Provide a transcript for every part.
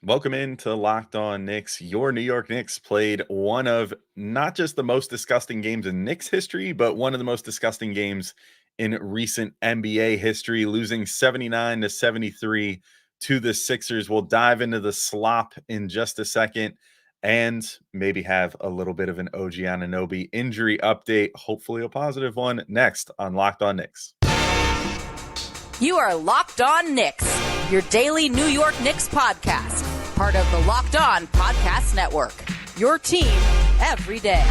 Welcome into Locked On Knicks. Your New York Knicks played one of not just the most disgusting games in Knicks history, but one of the most disgusting games in recent NBA history, losing 79 to 73 to the Sixers. We'll dive into the slop in just a second and maybe have a little bit of an OG Anunoby injury update, hopefully a positive one, next on Locked On Knicks. You are Locked On Knicks, your daily New York Knicks podcast, part of the Locked On Podcast Network, your team every day.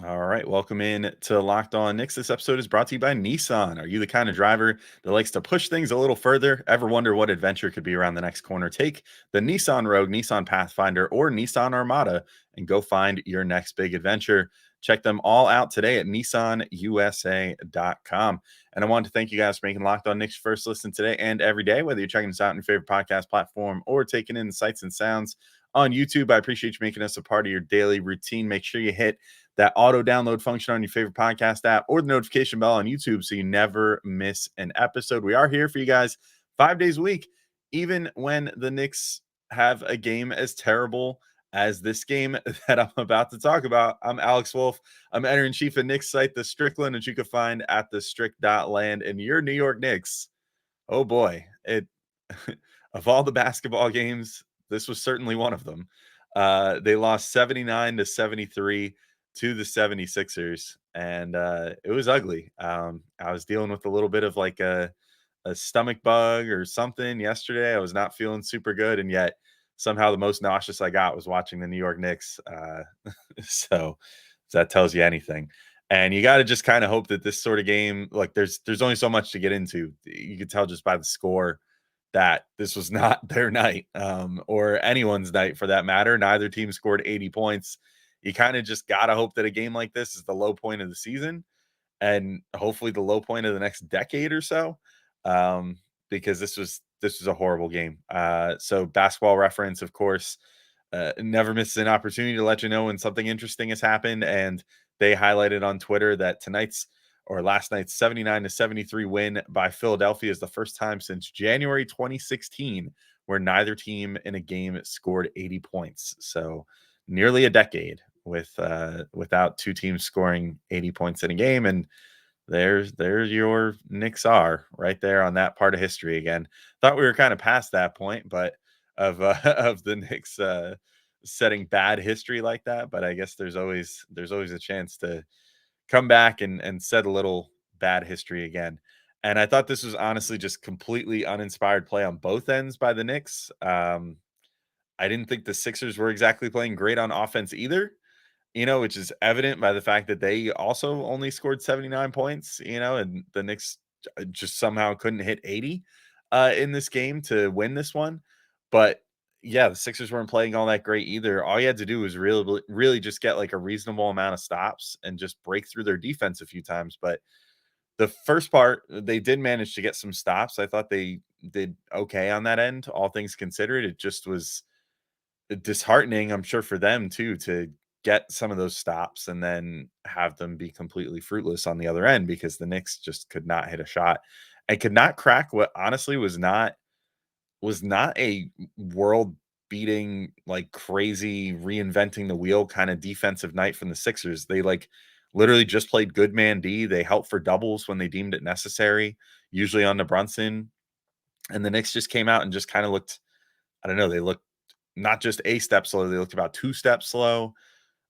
All right, welcome in to Locked On Knicks. This episode is brought to you by Nissan. Are you the kind of driver that likes to push things a little further? Ever wonder what adventure could be around the next corner? Take the Nissan Rogue, Nissan Pathfinder, or Nissan Armada and go find your next big adventure. Check them all out today at nissanusa.com. And I want to thank you guys for making Locked On Knicks first listen today and every day, whether you're checking us out on your favorite podcast platform or taking in the sights and sounds on YouTube. I appreciate you making us a part of your daily routine. Make sure you hit that auto download function on your favorite podcast app or the notification bell on YouTube so you never miss an episode. We are here for you guys 5 days a week, even when the Knicks have a game as terrible as this game that I'm about to talk about. I'm Alex Wolf. I'm editor-in-chief of Knicks site, The Strickland, which you can find at thestrick.land. And your New York Knicks, oh boy, of all the basketball games, this was certainly one of them. They lost 79 to 73 to the 76ers, and it was ugly. I was dealing with a little bit of like a stomach bug or something yesterday. I was not feeling super good, and yet somehow the most nauseous I got was watching the New York Knicks. So that tells you anything. And you got to just kind of hope that this sort of game, like there's only so much to get into. You could tell just by the score that this was not their night, or anyone's night for that matter. Neither team scored 80 points. You kind of just got to hope that a game like this is the low point of the season and hopefully the low point of the next decade or so, because this was a horrible game. So Basketball Reference, of course, never misses an opportunity to let you know when something interesting has happened, and they highlighted on Twitter that last night's 79 to 73 win by Philadelphia is the first time since January 2016 where neither team in a game scored 80 points. So nearly a decade without two teams scoring 80 points in a game. And there's your Knicks are right there on that part of history again. Thought we were kind of past that point, but of the Knicks setting bad history like that. But I guess there's always a chance to come back and set a little bad history again. And I thought this was honestly just completely uninspired play on both ends by the Knicks. I didn't think the Sixers were exactly playing great on offense either, which is evident by the fact that they also only scored 79 points, and the Knicks just somehow couldn't hit 80 in this game to win this one. But yeah, the Sixers weren't playing all that great either. All you had to do was really, really just get like a reasonable amount of stops and just break through their defense a few times. But the first part, they did manage to get some stops. I thought they did okay on that end, all things considered. It just was disheartening, I'm sure, for them too, to get some of those stops and then have them be completely fruitless on the other end because the Knicks just could not hit a shot and could not crack what honestly was not a world beating, like crazy reinventing the wheel kind of defensive night from the Sixers. They like literally just played good man D. They helped for doubles when they deemed it necessary, usually on the Brunson. And the Knicks just came out and just kind of looked, I don't know, they looked not just a step slow, they looked about 2 steps slow,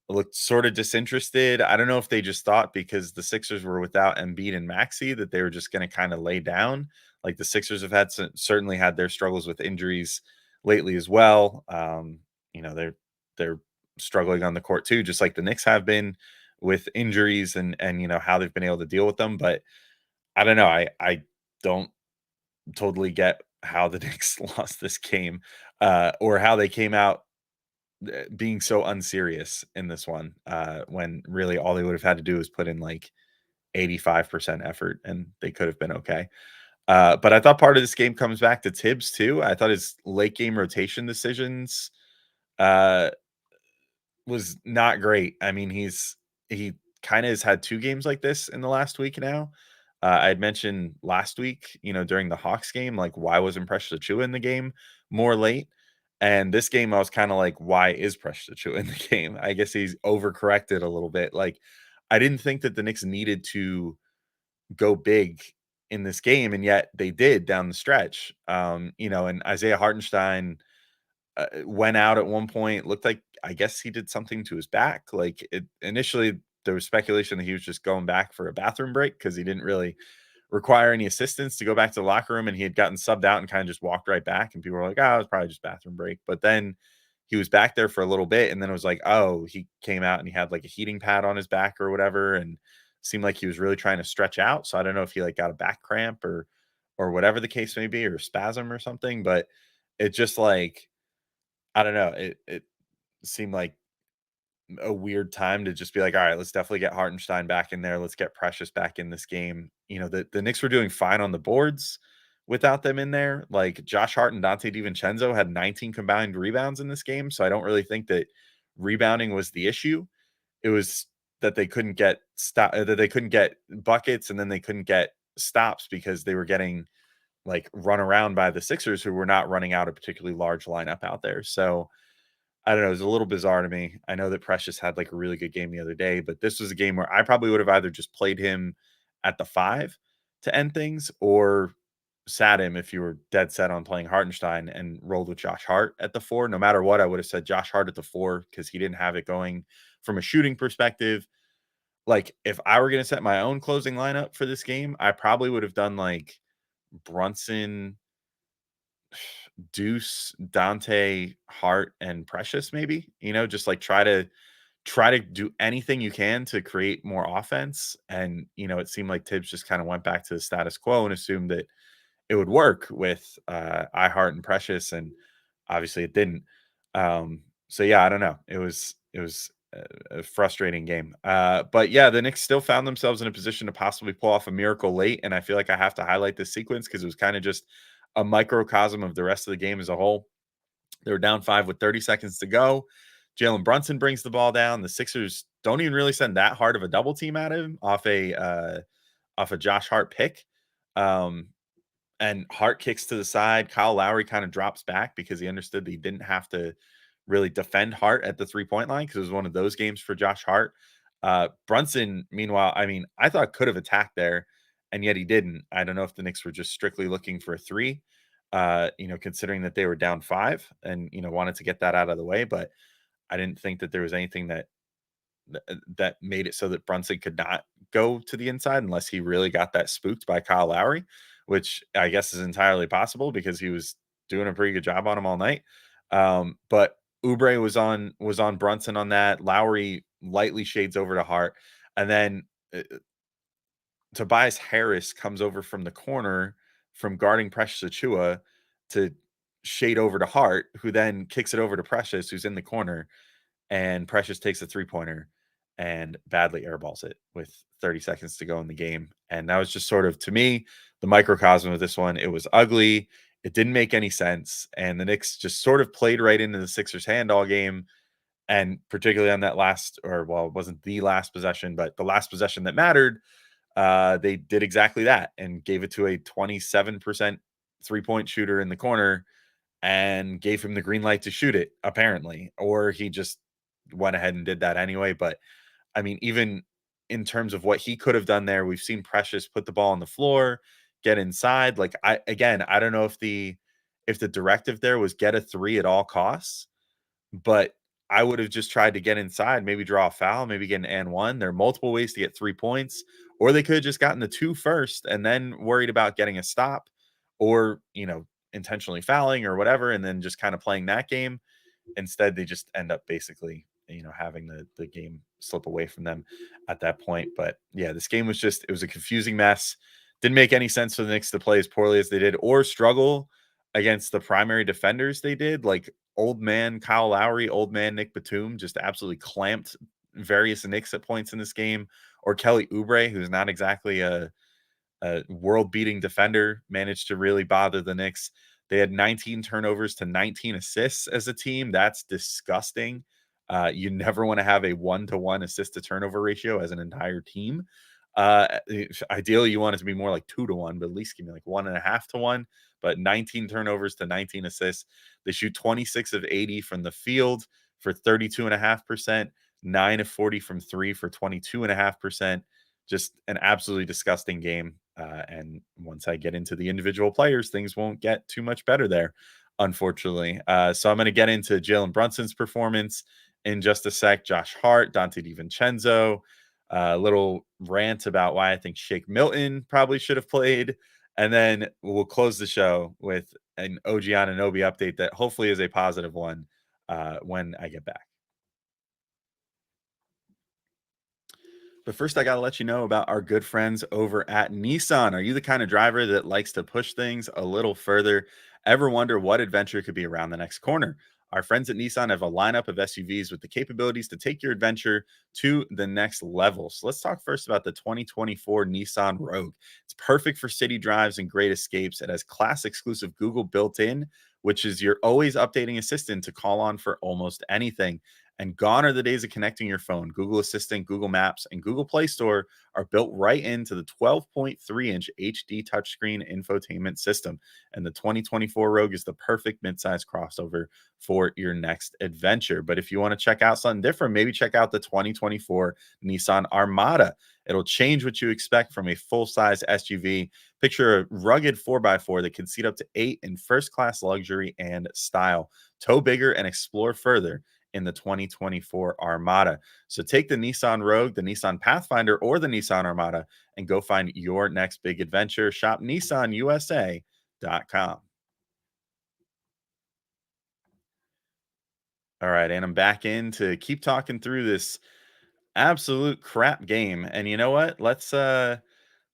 looked sort of disinterested. I don't know if they just thought because the Sixers were without Embiid and Maxey that they were just going to kind of lay down. Like the Sixers have certainly had their struggles with injuries lately as well. They're struggling on the court too, just like the Knicks have been with injuries and how they've been able to deal with them. But I don't know. I don't totally get how the Knicks lost this game, or how they came out being so unserious in this one, when really all they would have had to do is put in like 85% effort and they could have been okay. But I thought part of this game comes back to Tibbs too. I thought his late game rotation decisions uh, was not great. I mean, he kind of has had 2 games like this in the last week now. I had mentioned last week, during the Hawks game, like, why wasn't Precious Achiuwa in the game more late? And this game, I was kind of like, why is Precious Achiuwa in the game? I guess he's overcorrected a little bit. Like, I didn't think that the Knicks needed to go big in this game, and yet they did down the stretch. And Isaiah Hartenstein went out at one point. Looked like, I guess, he did something to his back. Like, initially there was speculation that he was just going back for a bathroom break because he didn't really require any assistance to go back to the locker room, and he had gotten subbed out and kind of just walked right back. And people were like, "Oh, it was probably just bathroom break." But then he was back there for a little bit, and then it was like, "Oh, he came out and he had like a heating pad on his back or whatever, and seemed like he was really trying to stretch out." So I don't know if he like got a back cramp or whatever the case may be, or spasm or something. But it just like, I don't know. It seemed like a weird time to just be like, all right, let's definitely get Hartenstein back in there. Let's get Precious back in this game. The Knicks were doing fine on the boards without them in there. Like, Josh Hart and Dante DiVincenzo had 19 combined rebounds in this game. So I don't really think that rebounding was the issue. It was that they couldn't get that they couldn't get buckets, and then they couldn't get stops because they were getting like run around by the Sixers, who were not running out a particularly large lineup out there. So I don't know. It was a little bizarre to me. I know that Precious had like a really good game the other day, but this was a game where I probably would have either just played him at the 5 to end things, or sat him if you were dead set on playing Hartenstein and rolled with Josh Hart at the 4. No matter what, I would have said Josh Hart at the 4 because he didn't have it going from a shooting perspective. Like, if I were going to set my own closing lineup for this game, I probably would have done like Brunson, Deuce, Dante, Hart, and Precious, maybe, just like try to do anything you can to create more offense. And, it seemed like Tibbs just kind of went back to the status quo and assumed that it would work with iHeart and Precious, and obviously it didn't. So yeah, I don't know. It was a frustrating game. But yeah, the Knicks still found themselves in a position to possibly pull off a miracle late, and I feel like I have to highlight this sequence because it was kind of just a microcosm of the rest of the game as a whole. They were down 5 with 30 seconds to go. Jalen Brunson brings the ball down. The Sixers don't even really send that hard of a double team at him off a Josh Hart pick. Um, and Hart kicks to the side. Kyle Lowry kind of drops back because he understood that he didn't have to really defend Hart at the 3-point line because it was one of those games for Josh Hart. Brunson, meanwhile, I mean, I thought could have attacked there, and yet he didn't. I don't know if the Knicks were just strictly looking for a 3, considering that they were down 5 and, wanted to get that out of the way. But I didn't think that there was anything that made it so that Brunson could not go to the inside unless he really got that spooked by Kyle Lowry, which I guess is entirely possible because he was doing a pretty good job on him all night. But Oubre was on Brunson on that. Lowry lightly shades over to Hart, and then Tobias Harris comes over from the corner from guarding Precious Achiuwa to shade over to Hart, who then kicks it over to Precious, who's in the corner, and Precious takes a 3-pointer and badly airballs it with 30 seconds to go in the game. And that was just sort of, to me, the microcosm of this one. It was ugly. It didn't make any sense. And the Knicks just sort of played right into the Sixers' hand all game. And particularly on that last, or well, it wasn't the last possession, but the last possession that mattered, they did exactly that and gave it to a 27% 3-point shooter in the corner and gave him the green light to shoot it, apparently. Or he just went ahead and did that anyway. But I mean, even in terms of what he could have done there, we've seen Precious put the ball on the floor, get inside. Like, I don't know if the directive there was get a 3 at all costs, but I would have just tried to get inside, maybe draw a foul, maybe get an and 1. There are multiple ways to get 3 points, or they could have just gotten the 2 first and then worried about getting a stop, or, intentionally fouling or whatever, and then just kind of playing that game. Instead, they just end up basically, having the game slip away from them at that point. But yeah, this game was it was a confusing mess. Didn't make any sense for the Knicks to play as poorly as they did or struggle against the primary defenders they did. Like, old man Kyle Lowry, old man Nick Batum just absolutely clamped various Knicks at points in this game. Or Kelly Oubre, who's not exactly a world-beating defender, managed to really bother the Knicks. They had 19 turnovers to 19 assists as a team. That's disgusting. You never want to have a 1-to-1 assist to turnover ratio as an entire team. Ideally, you want it to be more like 2-1, but at least give me like 1.5-1. But 19 turnovers to 19 assists. They shoot 26 of 80 from the field for 32.5%, 9 of 40 from three for 22.5%. Just an absolutely disgusting game. And once I get into the individual players, things won't get too much better there, unfortunately. So I'm going to get into Jalen Brunson's performance in just a sec. Josh Hart, Dante DiVincenzo, a little rant about why I think Shake Milton probably should have played. And then we'll close the show with an OG Anunoby update that hopefully is a positive one when I get back. But first, I got to let you know about our good friends over at Nissan. Are you the kind of driver that likes to push things a little further? Ever wonder what adventure could be around the next corner? Our friends at Nissan have a lineup of SUVs with the capabilities to take your adventure to the next level. So let's talk first about the 2024 Nissan Rogue. It's perfect for city drives and great escapes. It has class exclusive Google built in, which is your always updating assistant to call on for almost anything. And gone are the days of connecting your phone. Google Assistant, Google Maps, and Google Play Store are built right into the 12.3-inch HD touchscreen infotainment system. And the 2024 Rogue is the perfect midsize crossover for your next adventure. But if you want to check out something different, maybe check out the 2024 Nissan Armada. It'll change what you expect from a full-size SUV. Picture a rugged 4x4 that can seat up to 8 in first-class luxury and style. Tow bigger and explore further in the 2024 Armada. So take the Nissan Rogue, the Nissan Pathfinder, or the Nissan Armada and go find your next big adventure. Shop nissanusa.com. All right, and I'm back in to keep talking through this absolute crap game. And you know what? Let's throw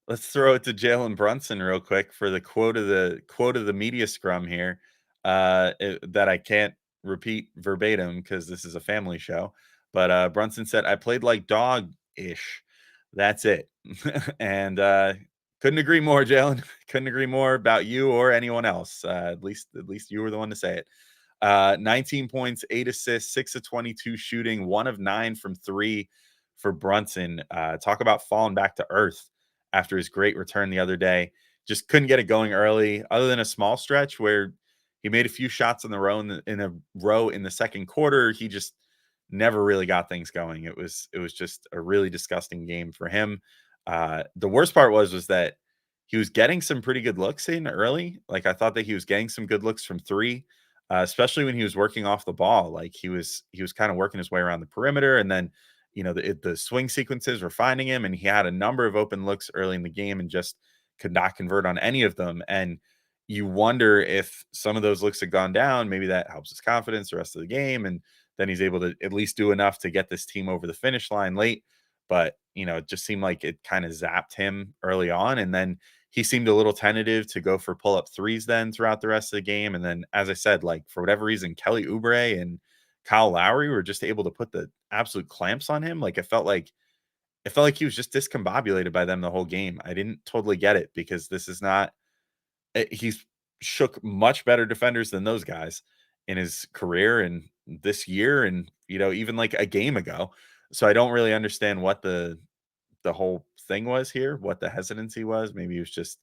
it to Jalen Brunson real quick for the quote of the media scrum here. That I can't repeat verbatim because this is a family show. But Brunson said, "I played like dog ish. That's it." And couldn't agree more, Jalen. Couldn't agree more about you or anyone else. At least you were the one to say it. 19 points, 8 assists, 6 of 22 shooting, 1 of 9 from three for Brunson. Talk about falling back to earth after his great return the other day. Just couldn't get it going early, other than a small stretch where he made a few shots in a row in the second quarter. He just never really got things going. It was just a really disgusting game for him. The worst part was that he was getting some pretty good looks in early. Like I thought that he was getting some good looks from three, especially when he was working off the ball. Like he was kind of working his way around the perimeter, and then the swing sequences were finding him, and he had a number of open looks early in the game and just could not convert on any of them. And you wonder if some of those looks had gone down, maybe that helps his confidence the rest of the game, and then he's able to at least do enough to get this team over the finish line late. But it just seemed like it kind of zapped him early on, and then he seemed a little tentative to go for pull-up threes then throughout the rest of the game. And then, as I said, like for whatever reason, Kelly Oubre and Kyle Lowry were just able to put the absolute clamps on him. Like it felt like he was just discombobulated by them the whole game. I didn't totally get it because this is not he's shook much better defenders than those guys in his career and this year and even like a game ago. So I don't really understand what the whole thing was here, what the hesitancy was. Maybe he was just,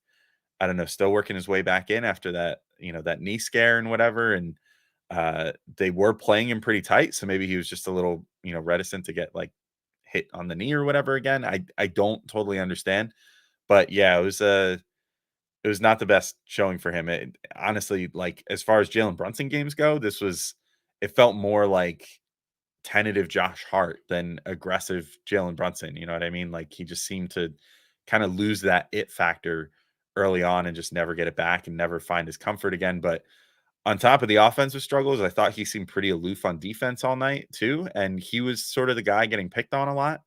I don't know, still working his way back in after that knee scare and whatever. And they were playing him pretty tight. So maybe he was just a little, reticent to get like hit on the knee or whatever again. I don't totally understand. But yeah, it was not the best showing for him. Honestly, like as far as Jalen Brunson games go, it felt more like tentative Josh Hart than aggressive Jalen Brunson. You know what I mean? Like he just seemed to kind of lose that it factor early on and just never get it back and never find his comfort again. But on top of the offensive struggles, I thought he seemed pretty aloof on defense all night too. And he was sort of the guy getting picked on a lot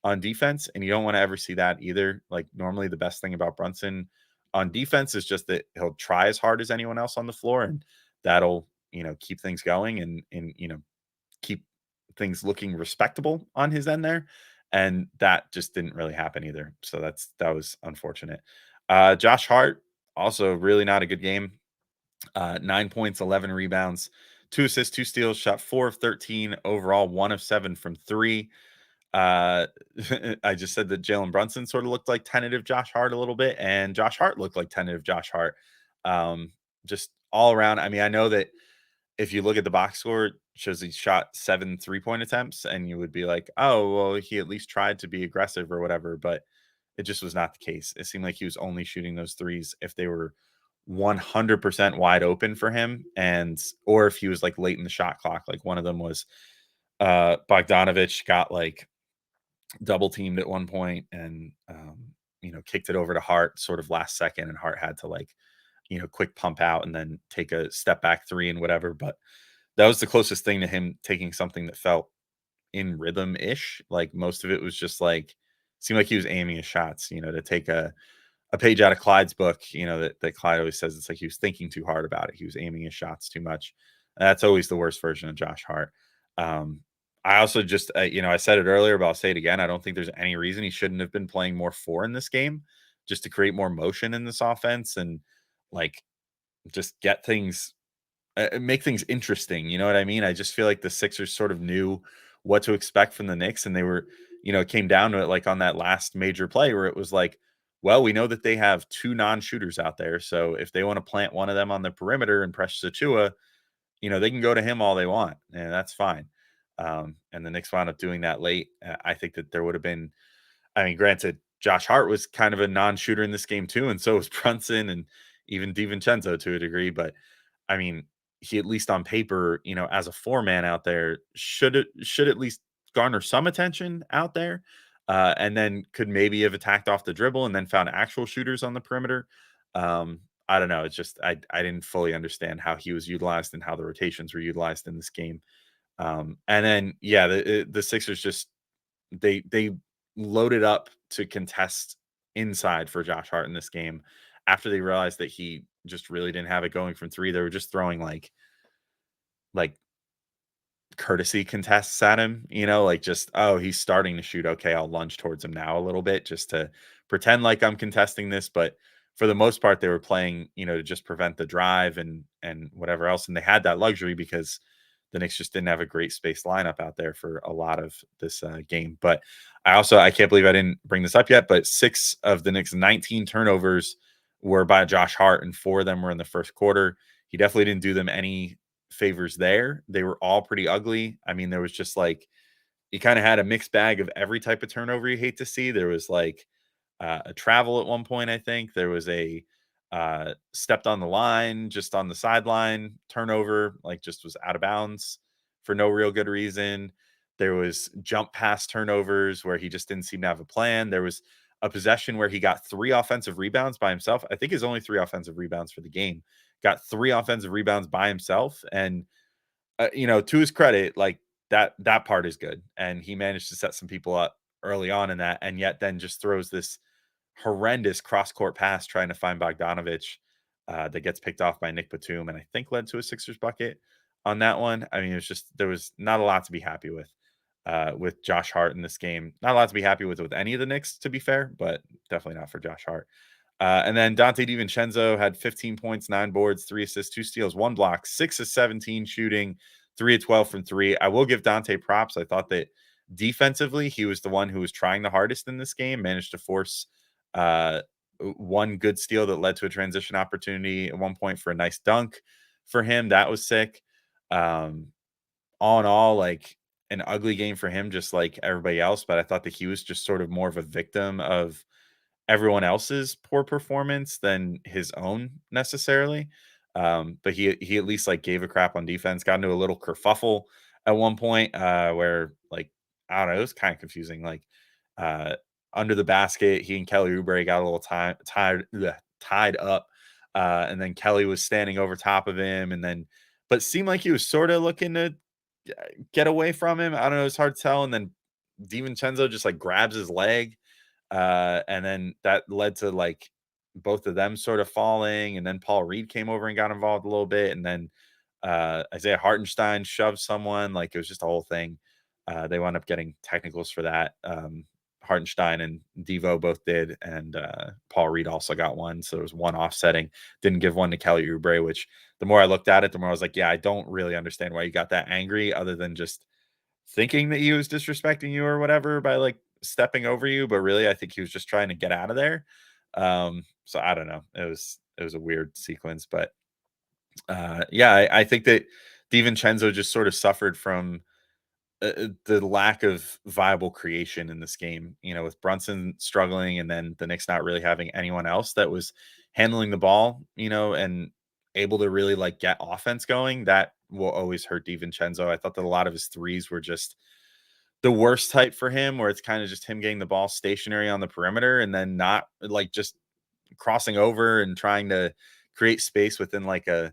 on defense. And you don't want to ever see that either. Like normally the best thing about Brunson on defense is just that he'll try as hard as anyone else on the floor. And that'll, keep things going and keep things looking respectable on his end there. And that just didn't really happen either. So that was unfortunate. Josh Hart, also really not a good game. 9 points, 11 rebounds, 2 assists, 2 steals, shot 4 of 13 overall, 1 of 7 from three. I just said that Jalen Brunson sort of looked like tentative Josh Hart a little bit, and Josh Hart looked like tentative Josh Hart. Just all around. I mean, I know that if you look at the box score, it shows he shot 7 3-point attempts, and you would be like, oh, well, he at least tried to be aggressive or whatever, but it just was not the case. It seemed like he was only shooting those threes if they were 100% wide open for him, and or if he was like late in the shot clock. Like one of them was Bogdanovich got like double teamed at one point and kicked it over to Hart sort of last second, and Hart had to like quick pump out and then take a step back three and whatever. But that was the closest thing to him taking something that felt in rhythm ish. Like most of it was just like seemed like he was aiming his shots, to take a page out of Clyde's book, that Clyde always says. It's like he was thinking too hard about it. He was aiming his shots too much. That's always the worst version of Josh Hart. I also just, I said it earlier, but I'll say it again. I don't think there's any reason he shouldn't have been playing more four in this game, just to create more motion in this offense and like just get things, make things interesting. You know what I mean? I just feel like the Sixers sort of knew what to expect from the Knicks, and they were, it came down to it like on that last major play where it was like, well, we know that they have two non-shooters out there, so if they want to plant one of them on the perimeter and press Achua, they can go to him all they want, and that's fine. And the Knicks wound up doing that late. I think that there would have been, I mean, granted, Josh Hart was kind of a non-shooter in this game too, and so was Brunson and even DiVincenzo to a degree. But I mean, he at least on paper, as a four-man out there, should at least garner some attention out there, and then could maybe have attacked off the dribble and then found actual shooters on the perimeter. I don't know. It's just I didn't fully understand how he was utilized and how the rotations were utilized in this game. And then yeah, the Sixers just they loaded up to contest inside for Josh Hart in this game after they realized that he just really didn't have it going from three. They were just throwing like courtesy contests at him, like just, oh, he's starting to shoot. Okay, I'll lunge towards him now a little bit just to pretend like I'm contesting this. But for the most part, they were playing, to just prevent the drive and whatever else. And they had that luxury because the Knicks just didn't have a great space lineup out there for a lot of this game. But I can't believe I didn't bring this up yet, but 6 of the Knicks' 19 turnovers were by Josh Hart, and 4 of them were in the first quarter. He definitely didn't do them any favors there. They were all pretty ugly. I mean, there was just like, you kind of had a mixed bag of every type of turnover you hate to see. There was like a travel at one point, I think. There was a stepped on the line, just on the sideline turnover, like just was out of bounds for no real good reason. There was jump pass turnovers where he just didn't seem to have a plan. There was a possession where he got 3 offensive rebounds by himself. I think his only 3 offensive rebounds for the game. Got 3 offensive rebounds by himself. And, to his credit, like that part is good. And he managed to set some people up early on in that. And yet then just throws this horrendous cross-court pass trying to find Bogdanovich that gets picked off by Nick Batum, and I think led to a Sixers bucket on that one. I mean, it was just, there was not a lot to be happy with Josh Hart in this game. Not a lot to be happy with any of the Knicks, to be fair, but definitely not for Josh Hart. And then Dante DiVincenzo had 15 points, 9 boards, 3 assists, 2 steals, 1 block, 6 of 17 shooting, 3 of 12 from 3. I will give Dante props. I thought that defensively, he was the one who was trying the hardest in this game, managed to force one good steal that led to a transition opportunity at one point for a nice dunk for him. That was sick. All in all, like an ugly game for him, just like everybody else. But I thought that he was just sort of more of a victim of everyone else's poor performance than his own necessarily. But he at least like gave a crap on defense, got into a little kerfuffle at one point where like, I don't know, it was kind of confusing. Like under the basket, he and Kelly Oubre got a little tied up. And then Kelly was standing over top of him, and then but seemed like he was sort of looking to get away from him. I don't know, it's hard to tell. And then DiVincenzo just like grabs his leg. And then that led to like both of them sort of falling. And then Paul Reed came over and got involved a little bit. And then Isaiah Hartenstein shoved someone. Like it was just a whole thing. They wound up getting technicals for that. Hartenstein and Devo both did, and Paul Reed also got one. So there was one offsetting. Didn't give one to Kelly Oubre, which the more I looked at it, the more I was like, yeah, I don't really understand why you got that angry, other than just thinking that he was disrespecting you or whatever by like stepping over you, but really I think he was just trying to get out of there. So I don't know. It was a weird sequence, but yeah, I think that DiVincenzo just sort of suffered from the lack of viable creation in this game, with Brunson struggling and then the Knicks not really having anyone else that was handling the ball, and able to really like get offense going. That will always hurt DiVincenzo. I thought that a lot of his threes were just the worst type for him, where it's kind of just him getting the ball stationary on the perimeter and then not like just crossing over and trying to create space within like a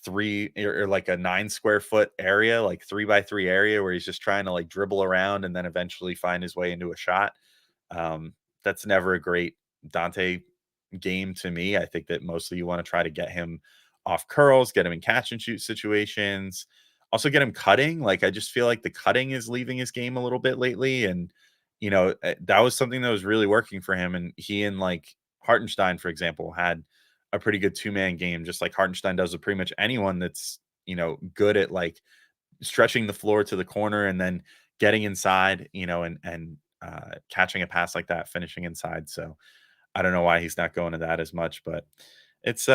three or like a 9 square foot area, like 3 by 3 area where he's just trying to like dribble around and then eventually find his way into a shot. That's never a great Dante game to me. I think that mostly you want to try to get him off curls, get him in catch and shoot situations, also get him cutting. Like I just feel like the cutting is leaving his game a little bit lately, and that was something that was really working for him. And he and like Hartenstein, for example, had a pretty good 2-man game, just like Hartenstein does with pretty much anyone that's good at like stretching the floor to the corner and then getting inside, and catching a pass like that, finishing inside. So I don't know why he's not going to that as much, but it's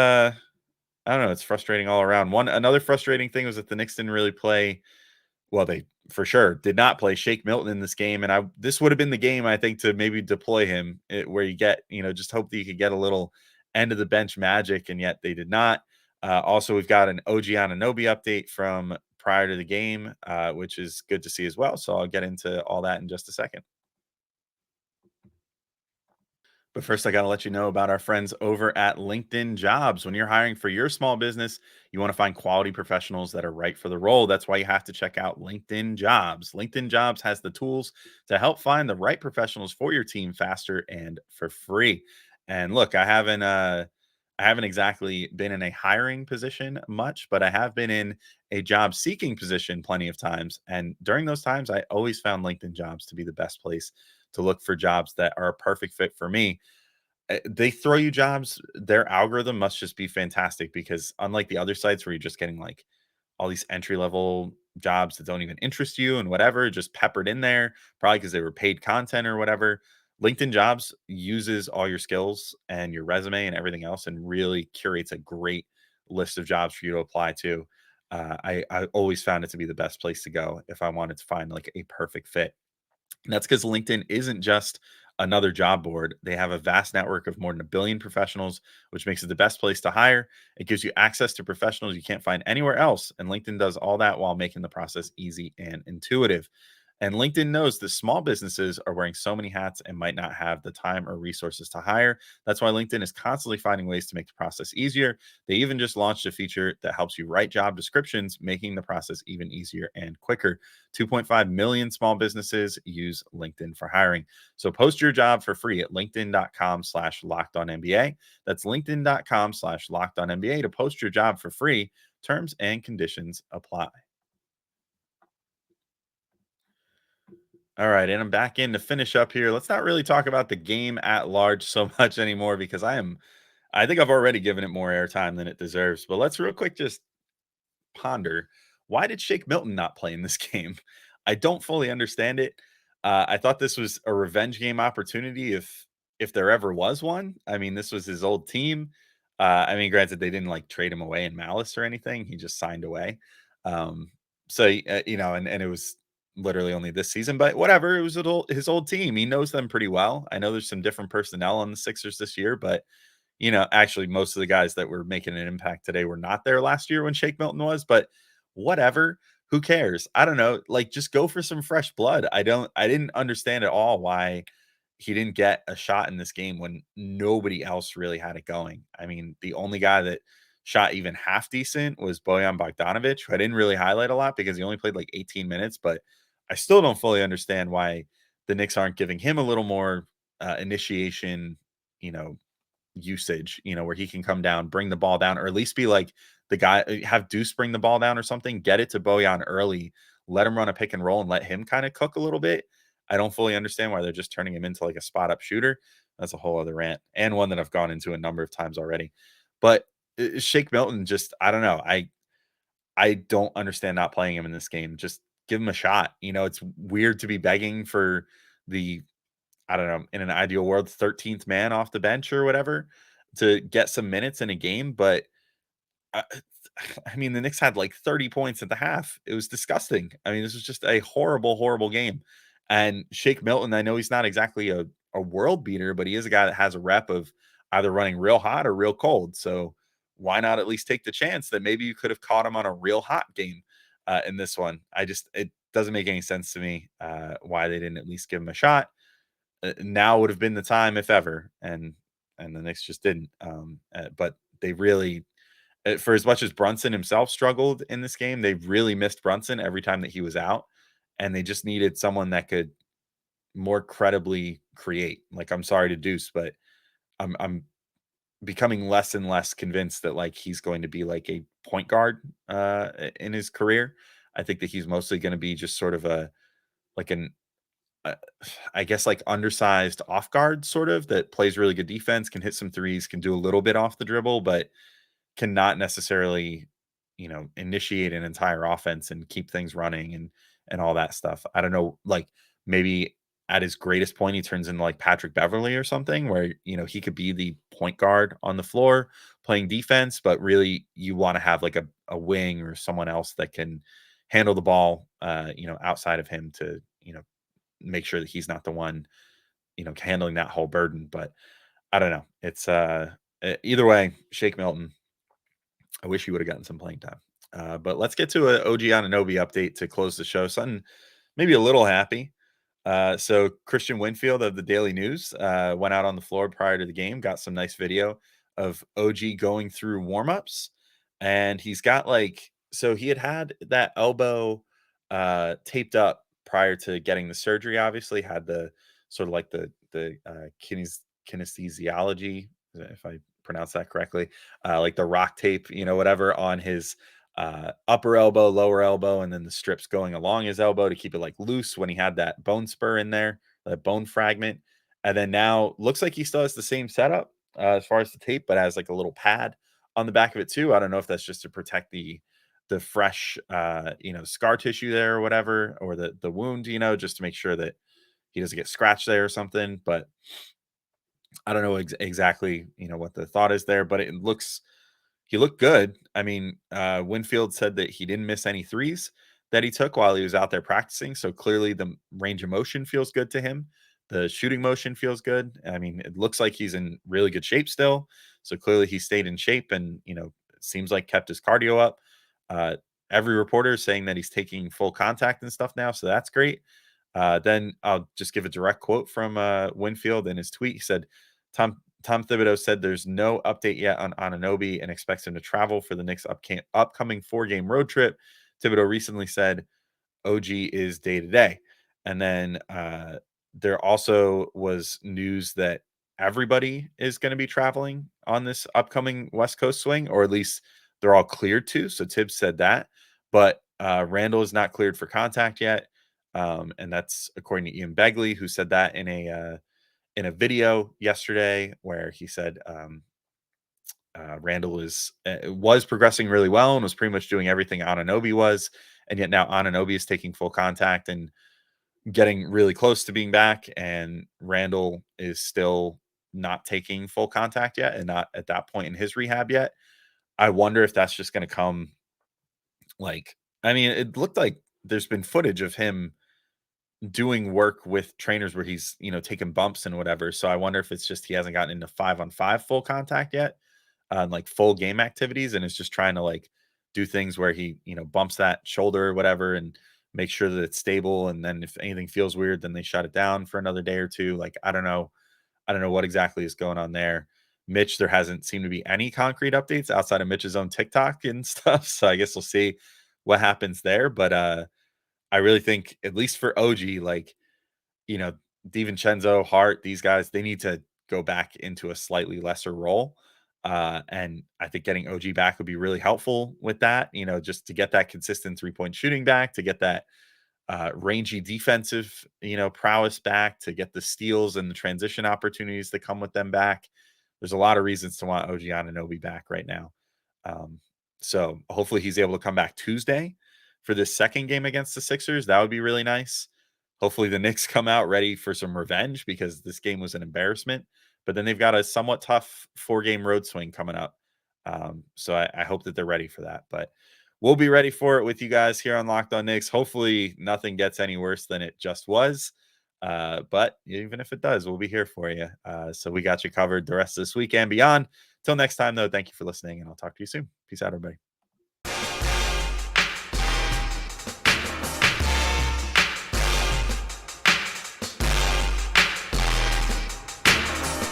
I don't know, it's frustrating all around. Another frustrating thing was that the Knicks didn't really play well. They for sure did not play Shake Milton in this game, and this would have been the game I think to maybe deploy him, where you get just hope that you could get a little end of the bench magic, and yet they did not. Also, we've got an OG Anunoby update from prior to the game, which is good to see as well. So I'll get into all that in just a second. But first, I got to let you know about our friends over at LinkedIn Jobs. When you're hiring for your small business, you want to find quality professionals that are right for the role. That's why you have to check out LinkedIn Jobs. LinkedIn Jobs has the tools to help find the right professionals for your team faster and for free. And look, I haven't exactly been in a hiring position much, but I have been in a job seeking position plenty of times. And during those times, I always found LinkedIn Jobs to be the best place to look for jobs that are a perfect fit for me. They throw you jobs. Their algorithm must just be fantastic, because unlike the other sites where you're just getting like all these entry level jobs that don't even interest you and whatever, just peppered in there, probably because they were paid content or whatever. LinkedIn Jobs uses all your skills and your resume and everything else and really curates a great list of jobs for you to apply to. I always found it to be the best place to go if I wanted to find like a perfect fit. And that's because LinkedIn isn't just another job board. They have a vast network of more than a billion professionals, which makes it the best place to hire. It gives you access to professionals you can't find anywhere else. And LinkedIn does all that while making the process easy and intuitive. And LinkedIn knows that small businesses are wearing so many hats and might not have the time or resources to hire. That's why LinkedIn is constantly finding ways to make the process easier. They even just launched a feature that helps you write job descriptions, making the process even easier and quicker. 2.5 million small businesses use LinkedIn for hiring. So post your job for free at linkedin.com/lockedonnba. That's linkedin.com/lockedonnba to post your job for free. Terms and conditions apply. All right, and I'm back in to finish up here. Let's not really talk about the game at large so much anymore, because I think I've already given it more airtime than it deserves. But let's real quick just ponder, why did Shake Milton not play in this game? I don't fully understand it. I thought this was a revenge game opportunity, if there ever was one. I mean, this was his old team. I mean, granted, they didn't like trade him away in malice or anything. He just signed away. Um, and it was literally only this season, but whatever. It was his old team. He knows them pretty well. I know there's some different personnel on the Sixers this year, but actually, most of the guys that were making an impact today were not there last year when Shake Milton was, but whatever. Who cares? I don't know. Like, just go for some fresh blood. I didn't understand at all why he didn't get a shot in this game when nobody else really had it going. I mean, the only guy that shot even half decent was Bojan Bogdanovic, who I didn't really highlight a lot because he only played like 18 minutes, but I still don't fully understand why the Knicks aren't giving him a little more initiation, you know, usage, where he can come down, bring the ball down, or at least be like the guy, have Deuce bring the ball down or something, get it to Bojan early, let him run a pick and roll and let him kind of cook a little bit. I don't fully understand why they're just turning him into like a spot up shooter. That's a whole other rant, and one that I've gone into a number of times already. But Shake Milton, just I don't know. I don't understand not playing him in this game. Just give him a shot. It's weird to be begging for the, I don't know, in an ideal world, 13th man off the bench or whatever to get some minutes in a game. But I, I mean, the Knicks had like 30 points at the half. It was disgusting. I mean, this was just a horrible, horrible game. And Shake Milton, I know he's not exactly a world beater, but he is a guy that has a rep of either running real hot or real cold. So why not at least take the chance that maybe you could have caught him on a real hot game in this one? It doesn't make any sense to me why they didn't at least give him a shot. Now would have been the time, if ever, and the Knicks just didn't. But they really, for as much as Brunson himself struggled in this game, they really missed Brunson every time that he was out, and they just needed someone that could more credibly create. Like, I'm sorry to Deuce, but I'm becoming less and less convinced that like he's going to be like a point guard in his career. I think that he's mostly going to be just sort of a like an uh, I guess like undersized off guard sort of that plays really good defense, can hit some threes, can do a little bit off the dribble, but cannot necessarily, initiate an entire offense and keep things running and all that stuff. I don't know, like maybe at his greatest point he turns into like Patrick Beverly or something where, he could be the point guard on the floor playing defense, but really you want to have like a wing or someone else that can handle the ball outside of him to, make sure that he's not the one, handling that whole burden. But I don't know. It's either way, Shake Milton, I wish he would have gotten some playing time. But let's get to an OG Anunoby update to close the show. Something maybe a little happy. So Christian Winfield of the Daily News went out on the floor prior to the game, got some nice video of OG going through warmups, and he's got so he had that elbow taped up prior to getting the surgery. Obviously, had the sort of like the kinesthesiology, if I pronounce that correctly, like the rock tape, whatever on his upper elbow, lower elbow, and then the strips going along his elbow to keep it like loose when he had that bone spur in there, that bone fragment. And then now looks like he still has the same setup as far as the tape, but has like a little pad on the back of it too. I don't know if that's just to protect the fresh scar tissue there or whatever, or the wound, just to make sure that he doesn't get scratched there or something. But I don't know exactly, what the thought is there, but he looked good. I mean, Winfield said that he didn't miss any threes that he took while he was out there practicing. So clearly the range of motion feels good to him. The shooting motion feels good. I mean, it looks like he's in really good shape still. So clearly he stayed in shape and, it seems like kept his cardio up. Uh, every reporter is saying that he's taking full contact and stuff now. So that's great. Then I'll just give a direct quote from Winfield in his tweet. He said, Tom Thibodeau said there's no update yet on Anunoby and expects him to travel for the Knicks upcoming 4-game road trip. Thibodeau recently said OG is day to day. And then there also was news that everybody is going to be traveling on this upcoming West Coast swing, or at least they're all cleared to. So Tibbs said that. But Randall is not cleared for contact yet. And that's according to Ian Begley, who said that in a video yesterday where he said Randall was progressing really well and was pretty much doing everything Anunoby was, and yet now Anunoby is taking full contact and getting really close to being back, and Randall is still not taking full contact yet and not at that point in his rehab yet. I wonder if that's just going to come I mean, it looked like there's been footage of him doing work with trainers where he's, taking bumps and whatever. So I wonder if it's just he hasn't gotten into 5-on-5 full contact yet, like full game activities, and is just trying to do things where he, bumps that shoulder or whatever and make sure that it's stable. And then if anything feels weird, then they shut it down for another day or two. Like, I don't know. I don't know what exactly is going on there. Mitch, there hasn't seemed to be any concrete updates outside of Mitch's own TikTok and stuff. So I guess we'll see what happens there. But I really think, at least for OG, DiVincenzo, Hart, these guys, they need to go back into a slightly lesser role. And I think getting OG back would be really helpful with that, just to get that consistent 3-point shooting back, to get that rangy defensive, prowess back, to get the steals and the transition opportunities that come with them back. There's a lot of reasons to want OG Anunoby back right now. So hopefully he's able to come back Tuesday for this second game against the Sixers. That would be really nice. Hopefully the Knicks come out ready for some revenge because this game was an embarrassment. But then they've got a somewhat tough 4-game road swing coming up. So I hope that they're ready for that. But we'll be ready for it with you guys here on Locked On Knicks. Hopefully nothing gets any worse than it just was. But even if it does, we'll be here for you. So we got you covered the rest of this week and beyond. Till next time, though, thank you for listening, and I'll talk to you soon. Peace out, everybody.